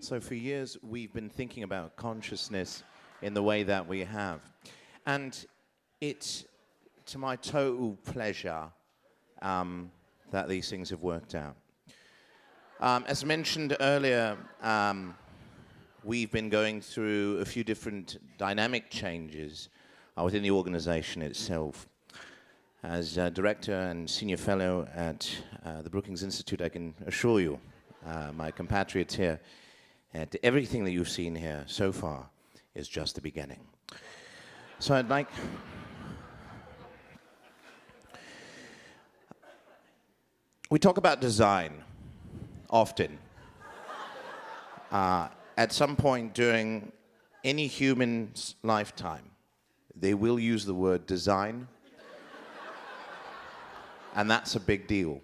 So for years, we've been thinking about consciousness in the way that we have. And it's to my total pleasure that these things have worked out. As mentioned earlier, we've been going through a few different dynamic changes within the organization itself. As director and senior fellow at the Brookings Institute, I can assure you, my compatriots here, that everything that you've seen here so far is just the beginning. So I'd like... We talk about design often. At some point during any human's lifetime, they will use the word design, and that's a big deal.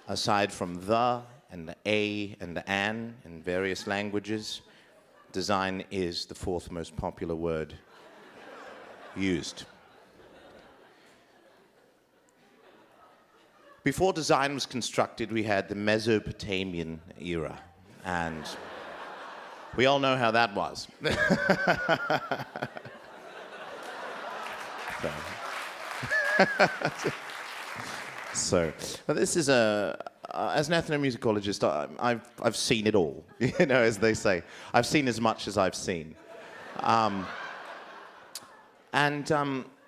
Aside from the and the a and the an in various languages, design is the fourth most popular word used. Before design was constructed, we had the Mesopotamian era, and we all know how that was. So this is as an ethnomusicologist, I've seen it all, you know, as they say. I've seen as much as I've seen. And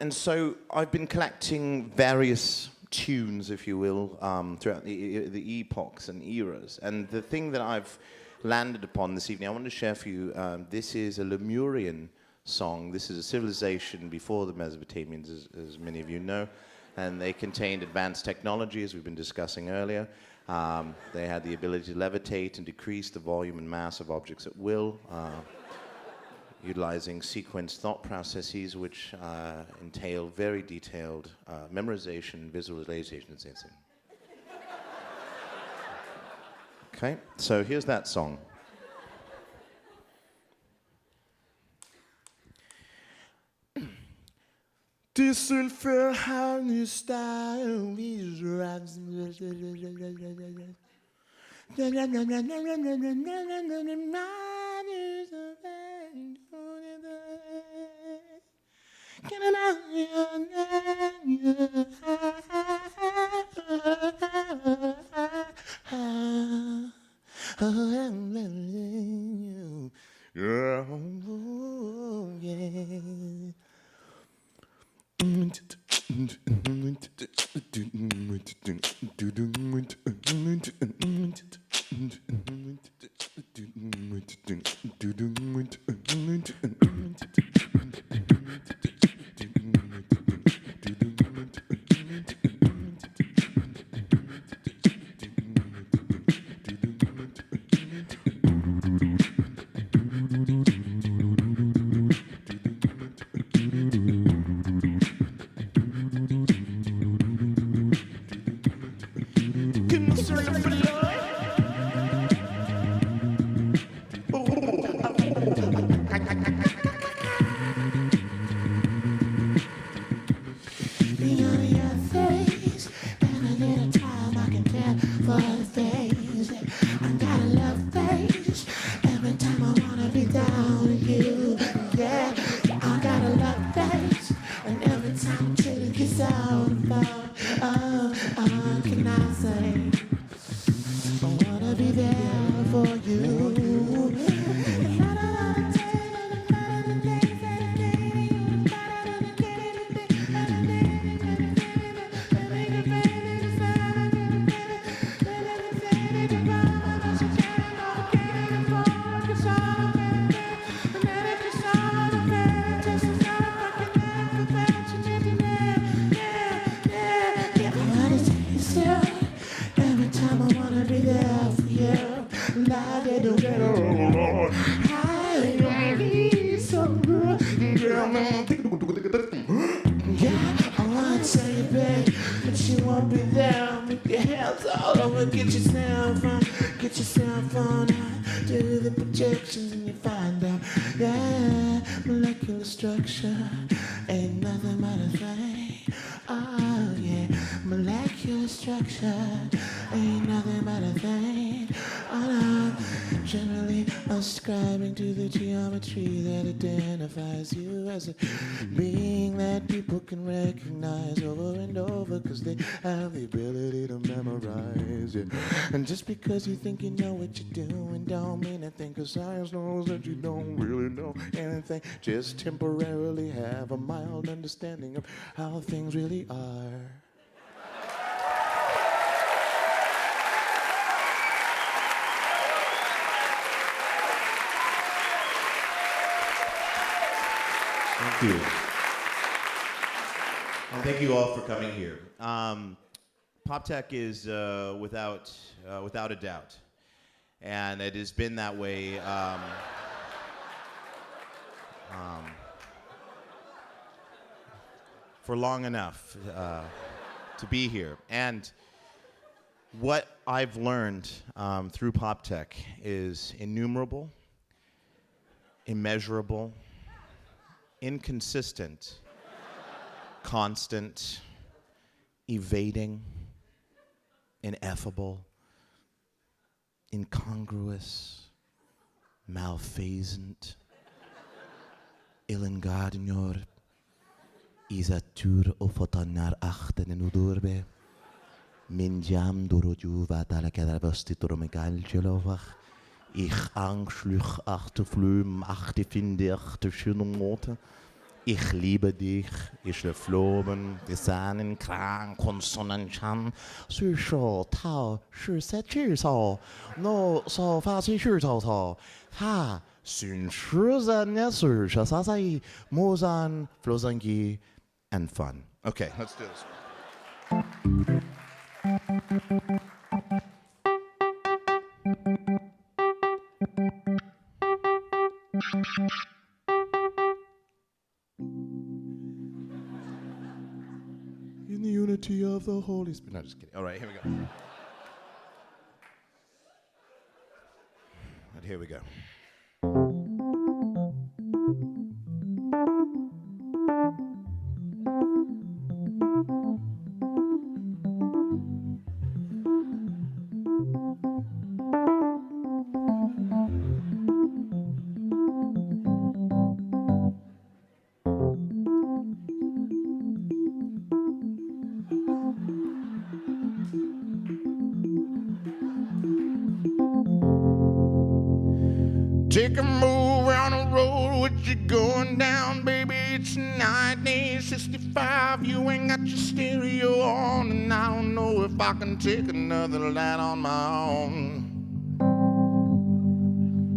so I've been collecting various tunes, if you will, throughout the epochs and eras. And the thing that I've landed upon this evening, I want to share for you, this is a Lemurian song. This is a civilization before the Mesopotamians, as many of you know. And they contained advanced technology, as we've been discussing earlier. They had the ability to levitate and decrease the volume and mass of objects at will, utilizing sequenced thought processes which entail very detailed memorization, visualization, and sensing. Okay, so here's that song. This will feel how you style these rhymes. Structure ain't nothing but a thing. Oh yeah, molecular your structure ain't nothing but a thing. I'm generally ascribing to the geometry that identifies you as a being that people can recognize over and over, because they have the ability to memorize it. And just because you think you know what you're doing don't mean a thing, because science knows that you don't really know anything. Just temporarily have a mild understanding of how things really are. Thank you. And thank you all for coming here. PopTech is without a doubt, and it has been that way for long enough to be here. And what I've learned through PopTech is innumerable, immeasurable, inconsistent, constant, evading, ineffable, incongruous, malfeasant, illengadenyor, isatur ofotanar achten en udurbe, minjam doroju vatala kadavastituromegaljelovach, ich angschluch achte flüm, achte finde, achte schöne Mote. Ich liebe dich, ich lefloben, die Sanen, Kran, Konsonanten, Süße, Tau, Süße, Süße, no, so, Fasi, Süße, Ha, Süße, Süße, Sasai, Mosan, Flosangi, and fun. Okay, let's do this. In the unity of the Holy Spirit. No, just kidding. All right, here we go. And here we go. Take a move on the road, what you going down, baby? It's 1965, you ain't got your stereo on, and I don't know if I can take another light on my own.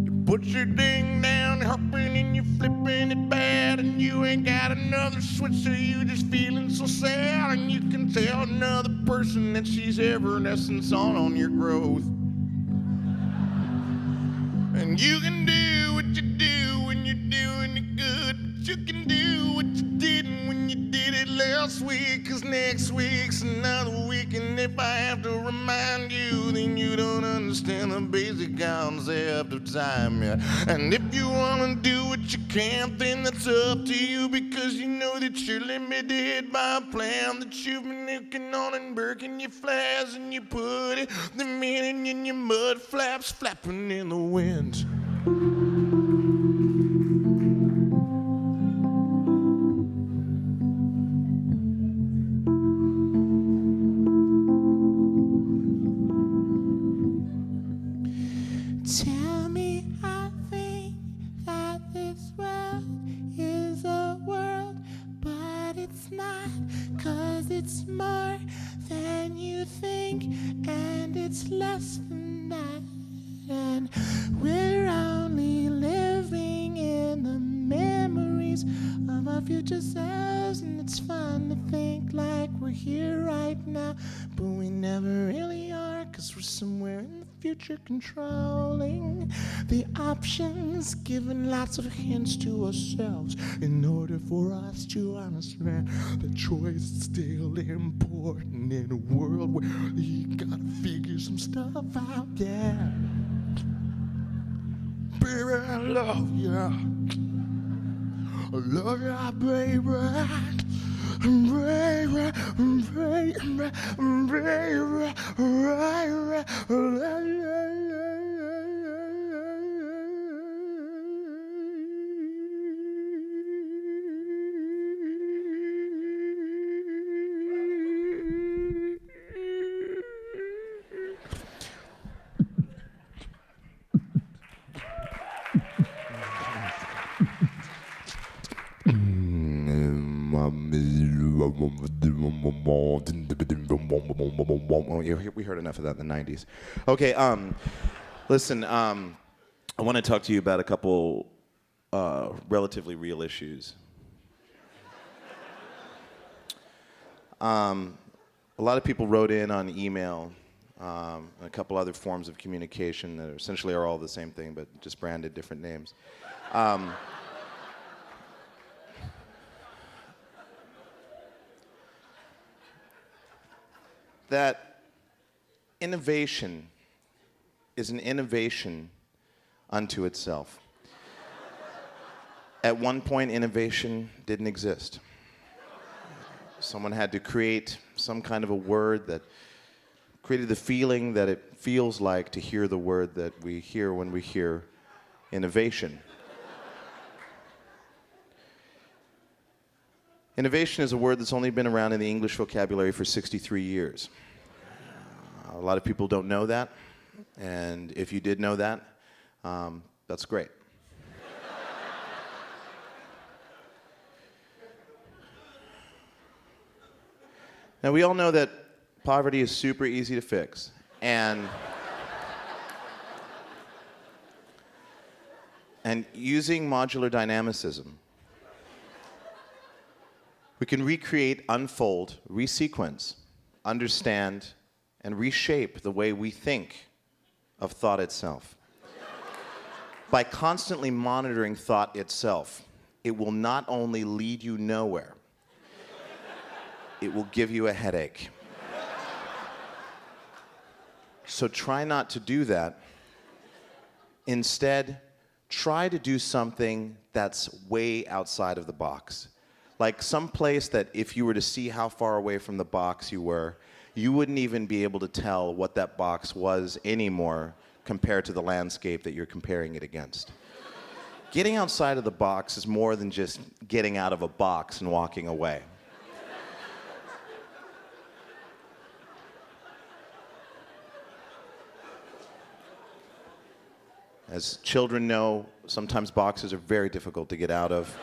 You put your ding down, hopping and you flipping it bad, and you ain't got another switch, so you just feeling so sad, and you can tell another person that she's evanescence on your growth. And you can do what you do when you're doing it good, but you can do what you didn't when you did it last week, 'cause next week's another week, and if I have to remind you, then you don't understand the basic concept of time, yeah. And if you wanna do what you can, then that's up to you, because you know that you're limited by a plan that you've been looking on and breaking your flags, and you put it, the meaning in your mud flaps flapping in the wind. Tell me, I think that this world is a world, but it's not, 'cause it's more than you think, and it's less than that, and we're only living in the memories of our future selves, and it's fun to think like we're here right now, but we never really are, 'cause we're somewhere in the future controlling the options, giving lots of hints to ourselves in order for us to understand that choice is still important in a world where you gotta figure some stuff out, yeah. Baby, I love you. I love you, baby. We heard enough of that in the 90s. Okay, listen, I want to talk to you about a couple relatively real issues. A lot of people wrote in on email and a couple other forms of communication that essentially are all the same thing, but just branded different names. That innovation is an innovation unto itself. At one point, innovation didn't exist. Someone had to create some kind of a word that created the feeling that it feels like to hear the word that we hear when we hear innovation. Innovation is a word that's only been around in the English vocabulary for 63 years. A lot of people don't know that, and if you did know that, that's great. Now, we all know that poverty is super easy to fix, and using modular dynamicism, we can recreate, unfold, resequence, understand, and reshape the way we think of thought itself. By constantly monitoring thought itself, it will not only lead you nowhere, it will give you a headache. So try not to do that. Instead, try to do something that's way outside of the box. Like some place that if you were to see how far away from the box you were, you wouldn't even be able to tell what that box was anymore compared to the landscape that you're comparing it against. Getting outside of the box is more than just getting out of a box and walking away. As children know, sometimes boxes are very difficult to get out of.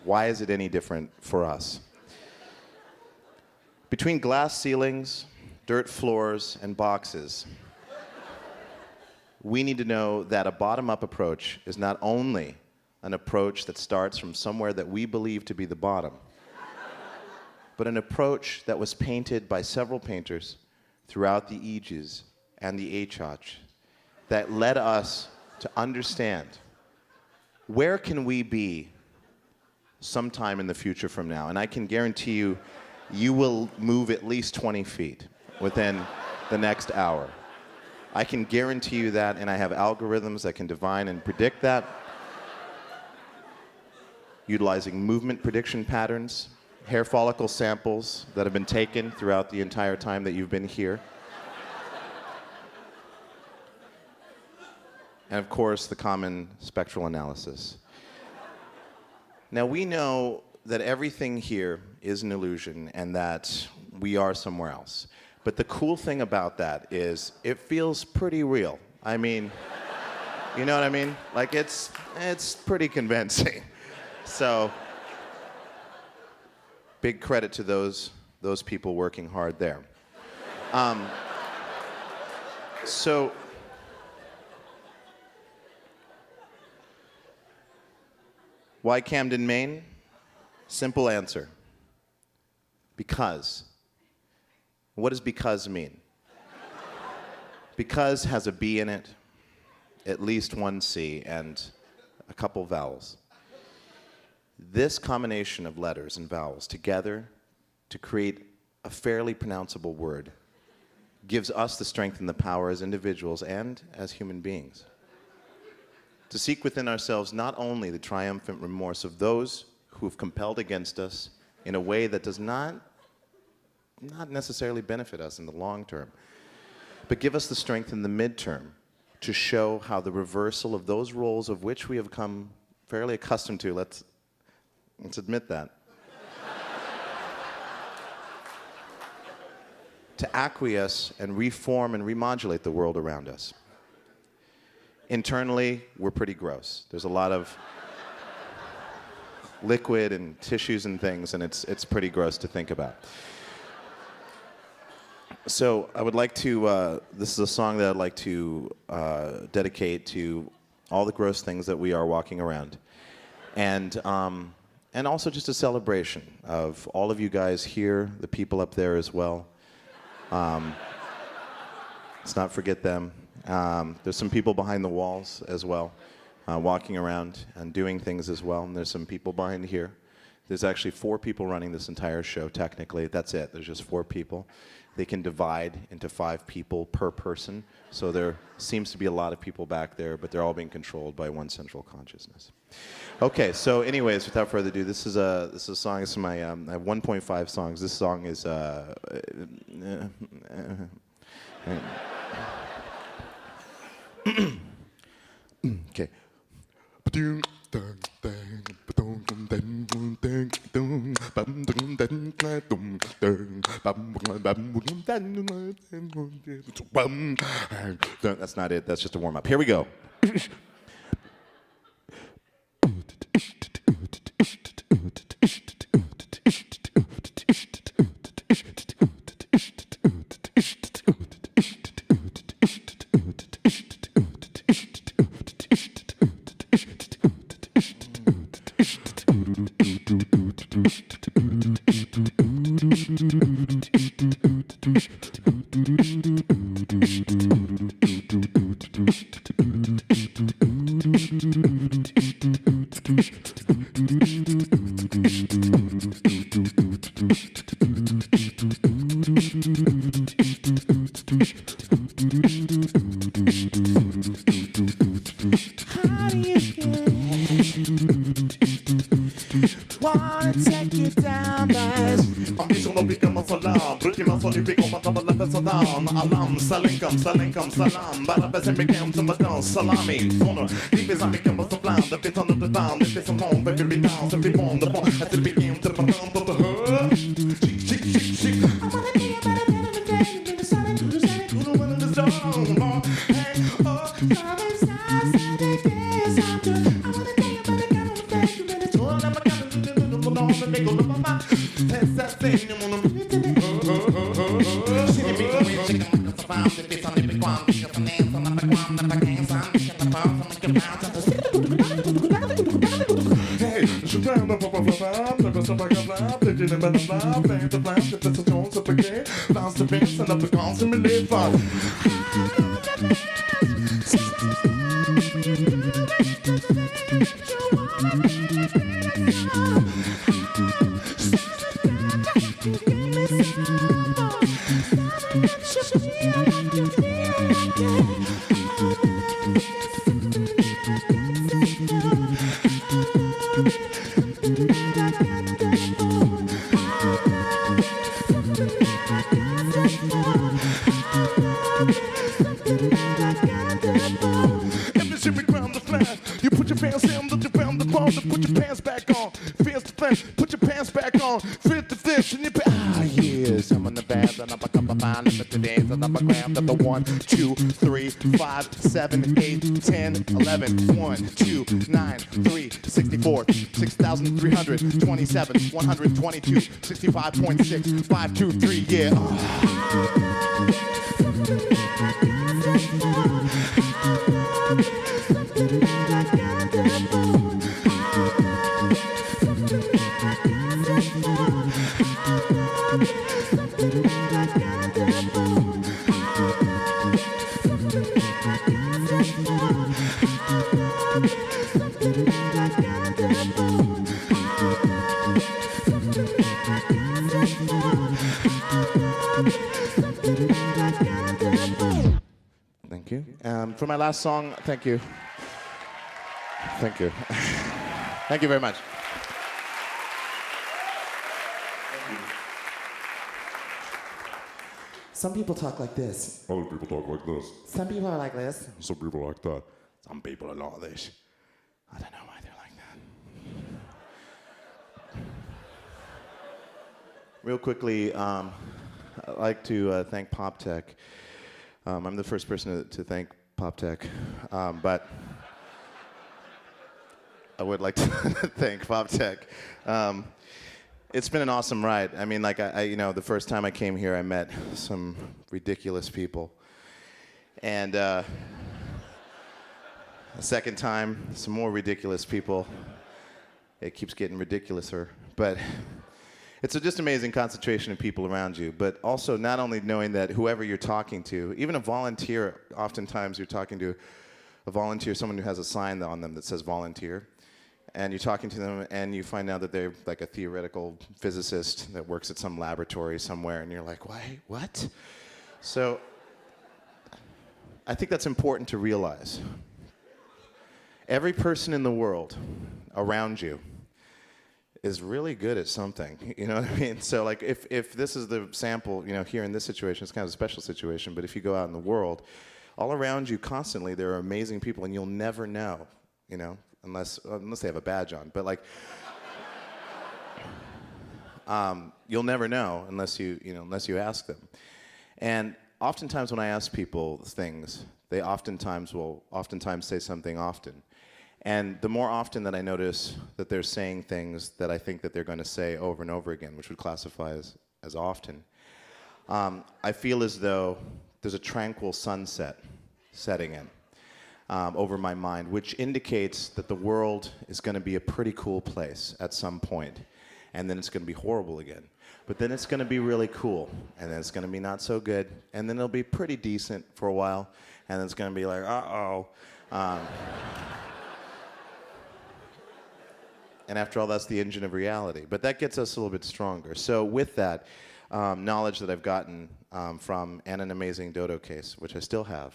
Why is it any different for us? Between glass ceilings, dirt floors, and boxes, we need to know that a bottom-up approach is not only an approach that starts from somewhere that we believe to be the bottom, but an approach that was painted by several painters throughout the ages and the Age that led us to understand where can we be sometime in the future from now. And I can guarantee you, you will move at least 20 feet within the next hour. I can guarantee you that, and I have algorithms that can divine and predict that, utilizing movement prediction patterns, hair follicle samples that have been taken throughout the entire time that you've been here. And of course, the common spectral analysis. Now, we know that everything here is an illusion and that we are somewhere else. But the cool thing about that is it feels pretty real. I mean, you know what I mean? Like, it's pretty convincing. So, big credit to those people working hard there. So, why Camden, Maine? Simple answer. Because. What does because mean? Because has a B in it, at least one C, and a couple vowels. This combination of letters and vowels together to create a fairly pronounceable word gives us the strength and the power as individuals and as human beings to seek within ourselves not only the triumphant remorse of those who have compelled against us in a way that does not necessarily benefit us in the long term, but give us the strength in the midterm to show how the reversal of those roles of which we have come fairly accustomed to, let's admit that, to acquiesce and reform and remodulate the world around us. Internally, we're pretty gross. There's a lot of liquid and tissues and things, and it's pretty gross to think about. So I would like to, this is a song that I'd like to dedicate to all the gross things that we are walking around. And also just a celebration of all of you guys here, the people up there as well. Let's not forget them. There's some people behind the walls as well, walking around and doing things as well. And there's some people behind here. There's actually 4 people running this entire show, technically. That's it. There's just 4 people. They can divide into 5 people per person. So there seems to be a lot of people back there, but they're all being controlled by one central consciousness. Okay, so anyways, without further ado, this is a song. This is my, I have 1.5 songs. This song is, okay. That's not it. That's just a warm-up. Here we go. Wanna take it down, guys. Ambition bli gammal salam. Brukar man som bli komma ta balla salam. Alam, salinkum, salam. Bara besim bekem som badan salami. Sono, livet som bekem som bland. Det blir tannet bland. Det blir som någon behöver bli down. Sen blir bond. Det blir att det blir game till badan. På the hood. Chick. I wanna be a better man than day. Give me something to do. Who don't wanna be strong. Hey, oh, I'm inside. Saturday is after. I wanna be a better man than day. You better tell them I got to do. They go to my mouth. That's that thing. You wanna be to me. She be going. She come to survive. She be something big one. She got the name. I'm the one that I can't sign. She got the power. I'm the bounce. Hey, she trying to pop up a vibe. Never stop like a vibe. They didn't better vibe. They ain't the flash. If it's a Jones up again. Bounce the bass and up the calls and me live fun. You put your pants in, look around the ball, put your pants back on. Feels the flesh, put your pants back on. Fit the fish, and you be yes. I'm on the band, and I'm a cup of mine, and the dance, and I'm a gram. Number 1, 2, 3, 5, 7, 8, 10, 11, 1, 2, 9, 3, 64, 6,327, 122, 65.6, 5, 2, 3, yeah. Thank you. For my last song, thank you. Thank you. Thank you very much. Some people talk like this. Other people talk like this. Some people are like this. Some people like that. Some people are like this. I don't know why they're like that. Real quickly, I'd like to thank PopTech. I'm the first person to thank PopTech, but I would like to thank PopTech. It's been an awesome ride. I mean, like, the first time I came here, I met some ridiculous people. And the second time, some more ridiculous people. It keeps getting ridiculouser. But it's just amazing concentration of people around you. But also not only knowing that whoever you're talking to, even a volunteer, oftentimes you're talking to a volunteer, someone who has a sign on them that says volunteer. And you're talking to them, and you find out that they're like a theoretical physicist that works at some laboratory somewhere, and you're like, why, what? So I think that's important to realize. Every person in the world around you is really good at something, you know what I mean? So like if this is the sample, here in this situation, it's kind of a special situation, but if you go out in the world, all around you constantly there are amazing people, and you'll never know, unless they have a badge on. But like, you'll never know unless you ask them. And oftentimes when I ask people things, they oftentimes say something often. And the more often that I notice that they're saying things that I think that they're going to say over and over again, which would classify as often, I feel as though there's a tranquil sunset setting in. Over my mind, which indicates that the world is going to be a pretty cool place at some point, and then it's going to be horrible again. But then it's going to be really cool, and then it's going to be not so good, and then it'll be pretty decent for a while, and then it's going to be like, uh-oh. And after all, that's the engine of reality. But that gets us a little bit stronger. So with that knowledge that I've gotten from and an amazing dodo case, which I still have,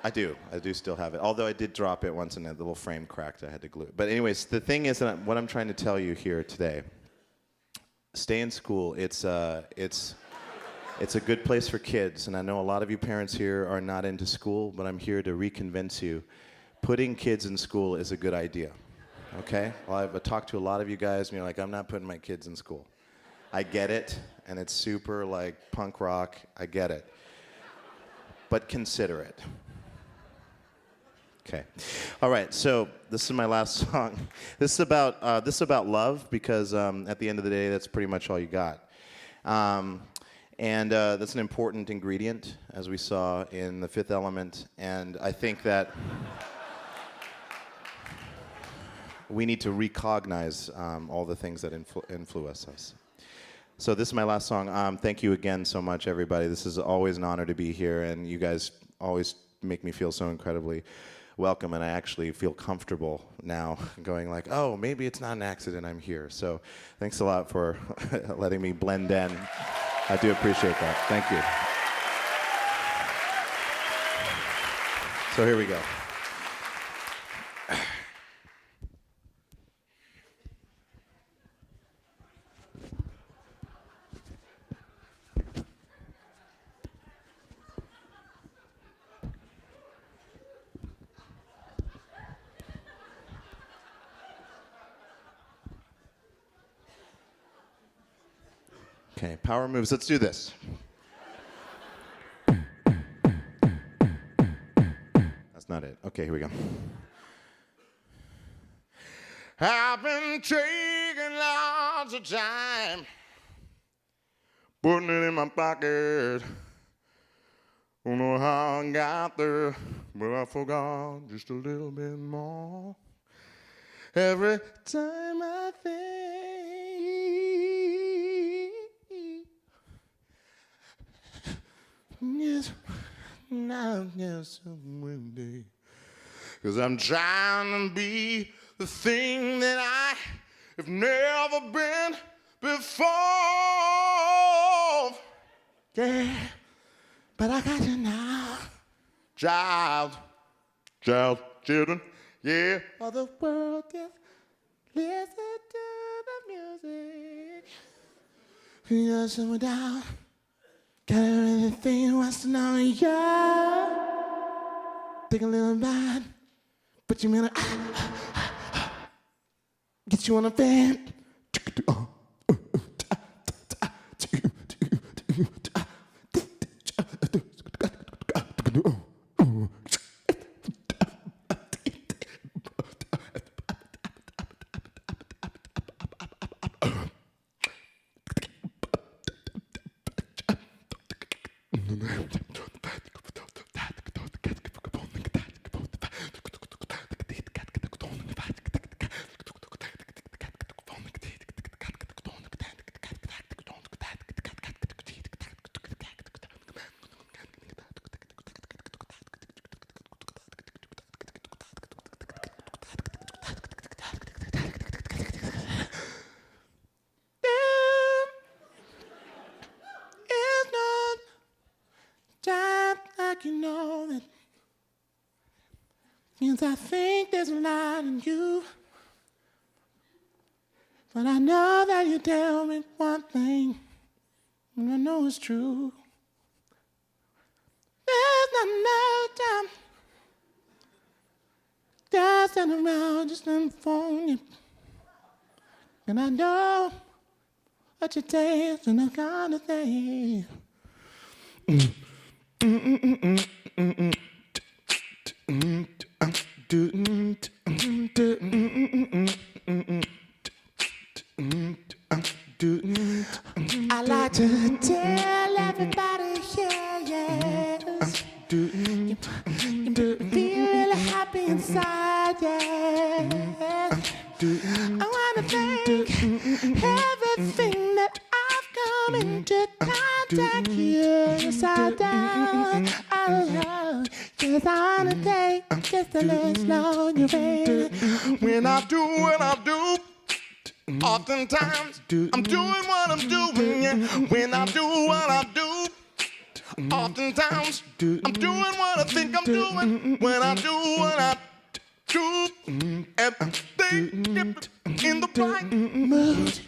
I do still have it. Although I did drop it once and the little frame cracked, I had to glue it. But anyways, the thing is that what I'm trying to tell you here today, stay in school. It's a good place for kids. And I know a lot of you parents here are not into school, but I'm here to reconvince you. Putting kids in school is a good idea, okay? Well, I've talked to a lot of you guys, and you're like, I'm not putting my kids in school. I get it, and it's super like punk rock. I get it. But consider it. Okay. All right. So this is my last song. This is about love, because at the end of the day, that's pretty much all you got. And that's an important ingredient, as we saw in The Fifth Element. And I think that we need to recognize all the things that influence us. So this is my last song. Thank you again so much, everybody. This is always an honor to be here, and you guys always make me feel so incredibly welcome, and I actually feel comfortable now going like, oh, maybe it's not an accident I'm here. So thanks a lot for letting me blend in. I do appreciate that. Thank you. So here we go. Okay, power moves. Let's do this. That's not it. Okay, here we go. I've been taking lots of time, putting it in my pocket. Don't know how I got there, but I forgot just a little bit more. Every time I think yes, now yes, someday. 'Cause I'm trying to be the thing that I have never been before. Yeah, but I got you now, child. children, yeah. For the world just listen to the music. You sit down, got everything wants to know you. Take a little bite, put you in a get you on a fan. It's not time like you know that means I think there's a lot in you. But I know that you tell me one thing, and I know it's true. There's not enough time. Just stand around, just on the phone. And I know what you taste and that kind of thing. I like to tell everybody here, yes. You feel really happy inside, yes. I wanna thank everything that I've come into contact here, inside down. Yes, I wanna take just a little slow in your way. When I do what I do, oftentimes I'm doing what I'm doing, yeah. When I do what I do, oftentimes I'm doing what I think I'm doing. When I do what I do, everything in the right mood.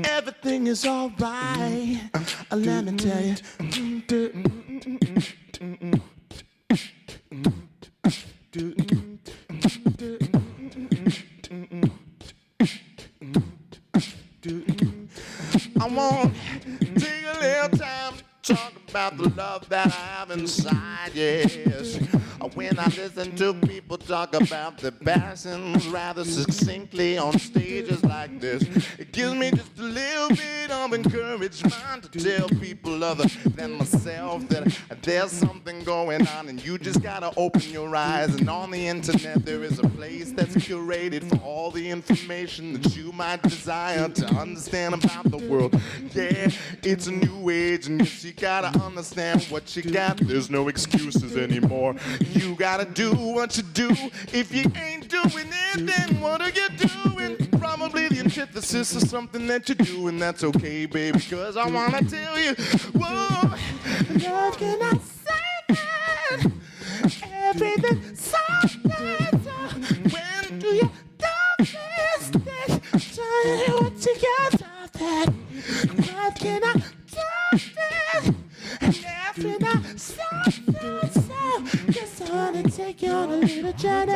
Everything is alright. Let me tell you. I want to take a little time to talk about the love that I have inside, yes. When I listen to people talk about their passions rather succinctly on stages like this, it gives me just a little bit of encouragement to tell people other than myself that there's something going on and you just gotta open your eyes. And on the internet there is a place that's curated for all the information that you might desire to understand about the world. Yeah, it's a new age and you gotta understand what you got. There's no excuses anymore. You gotta do what you do. If you ain't doing it, then what are you doing? Probably the antithesis of something that you do, and that's okay, baby, because I wanna tell you, whoa, love cannot say that. Everything's so good. When do you do this thing? Tell me what you got of that. Love cannot do this. And every night, so, just wanna take you on a little journey.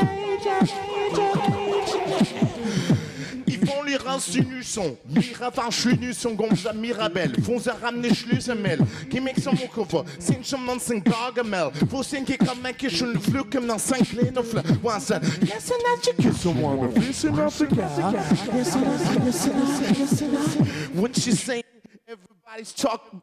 Ils font les rancunus son, mirafachenus son gonza mirabel, font a ramener schlusemel, qui make some mokova, sin shaman sin gargamel, faut sin qui comme un qui chun flou comme dans 5 clés no flou, listen at you kiss someone, listen at the guy, listen at what you saying, everybody's talking.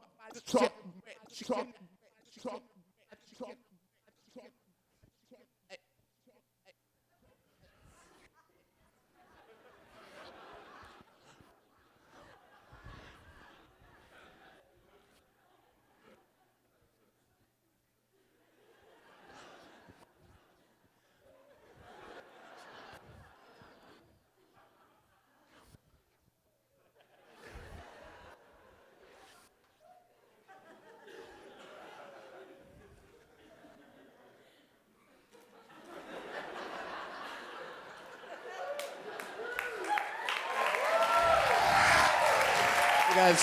guys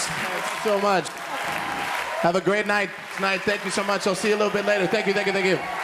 so much. Have a great night tonight. Thank you so much. I'll see you a little bit later. Thank you, thank you, thank you.